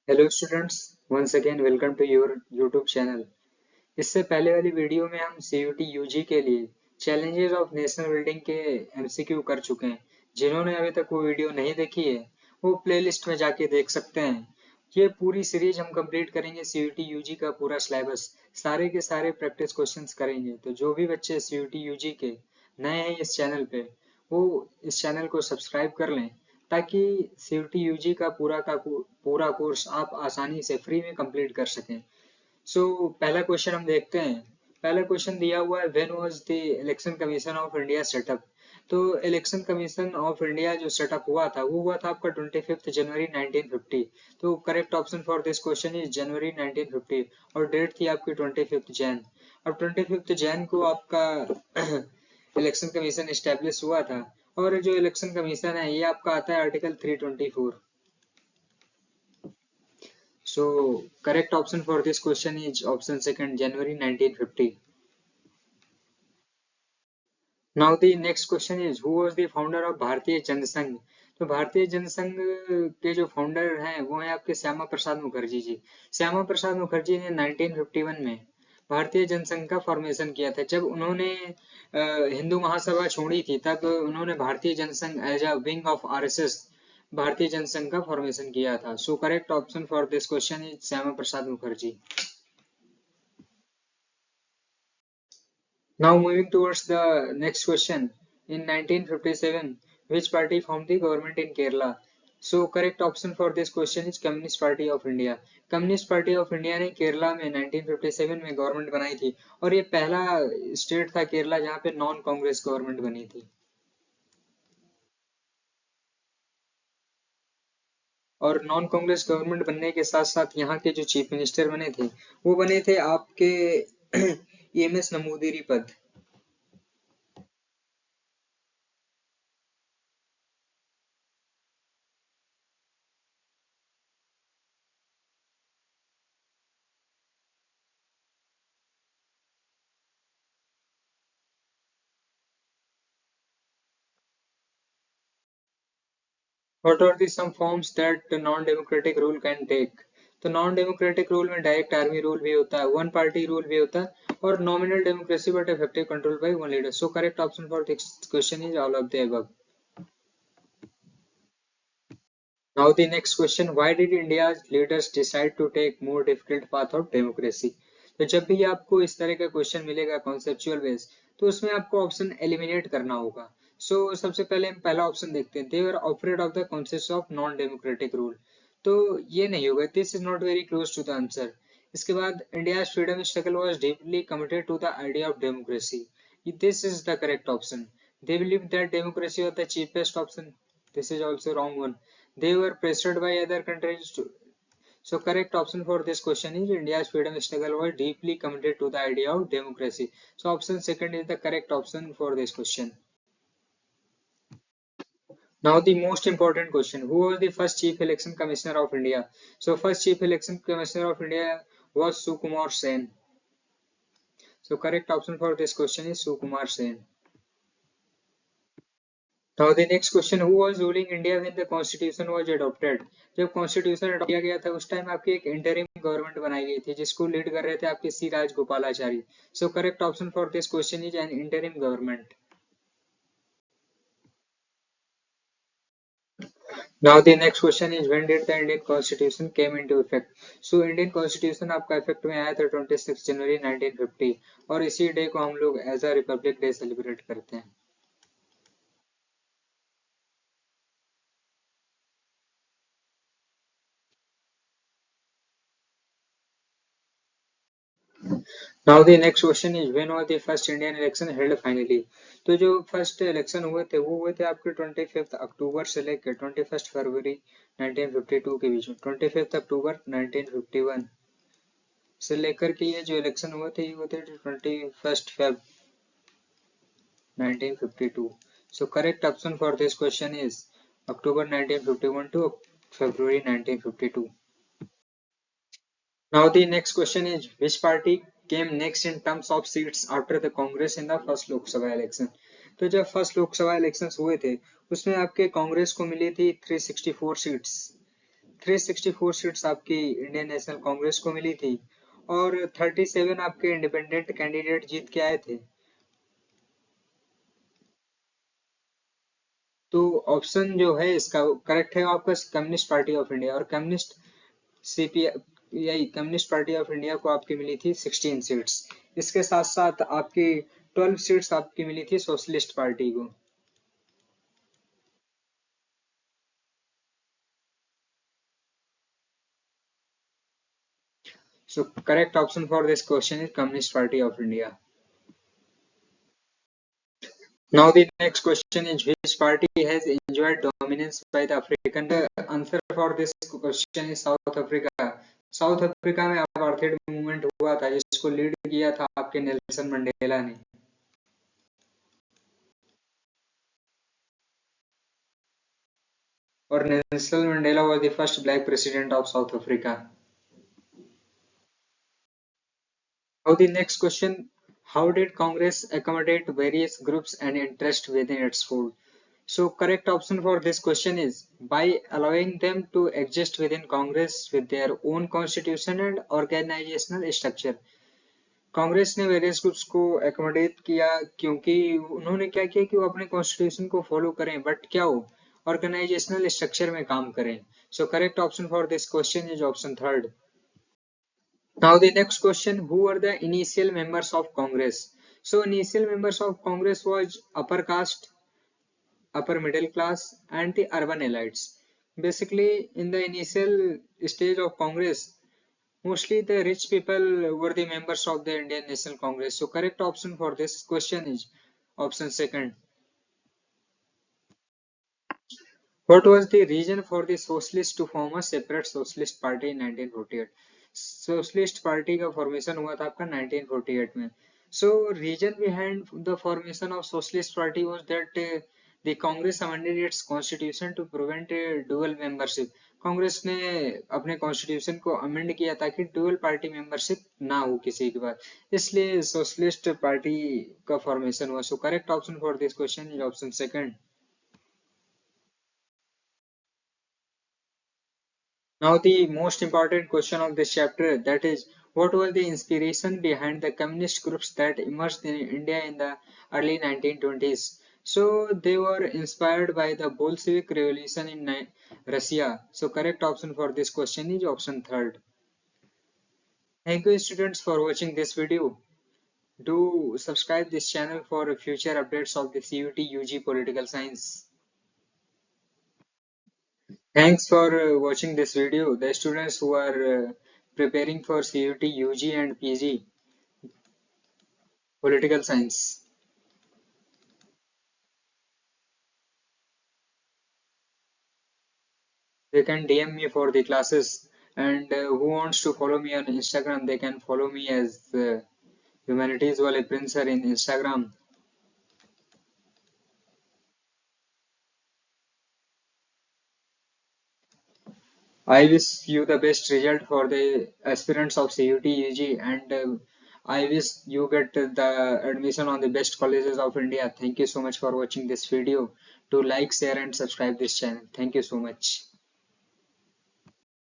Hello students, once again welcome to your YouTube channel. इससे पहले वाली वीडियो में हम सीयूटी यूजी के लिए चैलेंजेस ऑफ नेशनल बिल्डिंग के एमसीक्यू कर चुके हैं। जिन्होंने अभी तक वो वीडियो नहीं देखी है वो प्लेलिस्ट में जाके देख सकते हैं। ये पूरी सीरीज हम कंप्लीट करेंगे, सीयूटी यूजी का पूरा सिलेबस, सारे के सारे प्रैक्टिस क्वेश्चंस करेंगे। तो जो भी बच्चे सीयूटी यूजी के नए हैं इस चैनल पे, वो इस चैनल को सब्सक्राइब कर लें ताकि सीयूटी यूजी का पूरा कोर्स आप आसानी से फ्री में कंप्लीट कर सकें। पहला क्वेश्चन हम देखते हैं। पहला क्वेश्चन दिया हुआ है, when was the election commission of India setup. तो इलेक्शन कमीशन ऑफ इंडिया जो सेटअप हुआ था वो हुआ था आपका 25 जनवरी 1950। तो correct option for this question is जनवरी 1950 और डेट थी आपकी 25 जैन। अब 25 जैन को आपका इलेक्शन कमीशन एस्टेब्लिश हुआ था। और जो इलेक्शन कमीशन है ये आपका आता है article 324। So correct option for this question is option second, January 1950. Now the next question is, who was the founder of भारतीय जनसंघ। तो भारतीय जनसंघ के जो फाउंडर हैं वो हैं आपके श्यामा प्रसाद मुखर्जी जी। श्यामा प्रसाद मुखर्जी ने 1951 में भारतीय जनसंघ का फॉर्मेशन किया था। जब उन्होंने हिंदू महासभा छोड़ी थी तब उन्होंने Bharatiya Jansangh as a wing of RSS Bharatiya Jansangh का फॉर्मेशन किया था। So correct option for this question is Shyama Prasad Mukherjee. Now moving towards the next question. In 1957, which party formed the government in Kerala? So correct option for this question is Communist Party of India. Communist Party of India ने केरला में 1957 में government बनाई थी और ये पहला state था केरला जहाँ पे नॉन कांग्रेस गवर्नमेंट बनी थी। और नॉन कांग्रेस गवर्नमेंट बनने के साथ साथ यहाँ के जो चीफ मिनिस्टर बने थे वो बने थे आपके एमएस नमूदिरी पद। What are the some forms that the non-democratic rule can take? तो नॉन डेमोक्रेटिक रूल में डायरेक्ट आर्मी रूल भी होता है, वन पार्टी रूल भी होता है और nominal democracy but effective control by one leader. So correct option for this question is all of the above. Now the next question, why did India's leaders decide to take more difficult path of democracy? तो जब भी आपको इस तरह का question मिलेगा conceptual base, तो उसमें आपको ऑप्शन एलिमिनेट करना होगा। सबसे पहले हम पहला ऑप्शन देखते हैं, they were afraid of the concept of non democratic rule. तो ये नहीं होगा, this is not very close to the answer. इसके बाद India freedom struggle was deeply committed to the idea of democracy. This is the correct option. They believe that democracy was the cheapest option. This is also wrong one. They were pressured by other countries to. So correct option for this question is India's freedom struggle was deeply committed to the idea of democracy. So option second is the correct option for this question. Now the most important question, who was the first chief election commissioner of India? So first chief election commissioner of India was Sukumar Sen. So correct option for this question is Sukumar Sen. Now the next question, who was ruling India when the constitution was adopted? जब constitution adopt किया गया था उस time आपकी एक interim government बनाई गई थी जिसको लीड कर रहे थे आपके C Rajagopalachari. So correct option for this question is an interim government. Now the next question is, when did the Indian Constitution came into effect? Indian constitution आपका इफेक्ट में आया था 26 जनवरी 1950 और इसी डे को हम लोग as a republic day celebrate करते हैं। Now the next question is, when was the first Indian election held finally? तो जो फर्स्ट इलेक्शन हुए थे वो हुए थे आपके 25 अक्टूबर से लेकर 21 फरवरी 1952 के बीच में। 25 अक्टूबर 1951 से लेकर के ये जो इलेक्शन हुए थे ये हुए थे 21 Feb 1952। So correct option for this question is October 1951 to February 1952. Now the next question is, which party came next in terms of seats after the Congress in the first Lok Sabha election? तो जब first Lok Sabha elections हुए थे उसमें आपके कांग्रेस को मिली थी 364 seats. 364 seats आपकी Indian national Congress को मिली थी और 37 आपके इंडिपेंडेंट कैंडिडेट जीत के आए थे। तो ऑप्शन जो है इसका करेक्ट है आपका कम्युनिस्ट पार्टी ऑफ इंडिया, और communist CPI communist party of India को आपकी मिली थी 16 सीट्स। इसके साथ साथ आपकी 12 सीट्स आपकी मिली थी सोशलिस्ट पार्टी को। So correct option for this question is Communist Party of India. Now the next question is, which party has enjoyed dominance by the African? The answer for this question is South Africa. South Africa में apartheid movement हुआ था जिसको lead किया था आपके Nelson Mandela ने। और Nelson Mandela was the first black president of South Africa. Now the next question, how did Congress accommodate various groups and interests within its fold? So correct option for this question is by allowing them to exist within Congress with their own constitution and organizational structure. Congress ने various groups को accommodate किया क्योंकि उन्होंने क्या किया कि वो अपने कॉन्स्टिट्यूशन को फॉलो करें, बट क्या हो ऑर्गेनाइजेशनल स्ट्रक्चर में काम करें। सो correct option for this question is option third. Now the next question, who were the initial members of Congress? So initial members of Congress was upper caste, upper middle class and the urban elites. Basically in the initial stage of Congress, mostly the rich people were the members of the Indian National Congress. So correct option for this question is option second. What was the reason for the socialists to form a separate socialist party in 1948? Socialist party का formation हुआ था आपका 1948 में। So reason behind the formation of socialist party was that the Congress amended its constitution to prevent dual membership. Congress ने अपने constitution को amend किया ताकि डुअल पार्टी मेंबरशिप ना हो किसी के पास, इसलिए सोशलिस्ट पार्टी का फॉर्मेशन हुआ। सो correct option for this question is option second. Now the most important question of this chapter, that is, what was the inspiration behind the communist groups that emerged in India in the early 1920s? So they were inspired by the Bolshevik Revolution in Russia. So correct option for this question is option third. Thank you students for watching this video. Do subscribe this channel for future updates of the CUT UG Political Science. Thanks for watching this video. The students who are preparing for CUT, UG and PG Political Science, they can DM me for the classes, and who wants to follow me on Instagram, they can follow me as Humanities Wale Princer in Instagram. I wish you the best result for the aspirants of CUT UG, and I wish you get the admission on the best colleges of India. Thank you so much for watching this video. Do like, share and subscribe this channel. Thank you so much.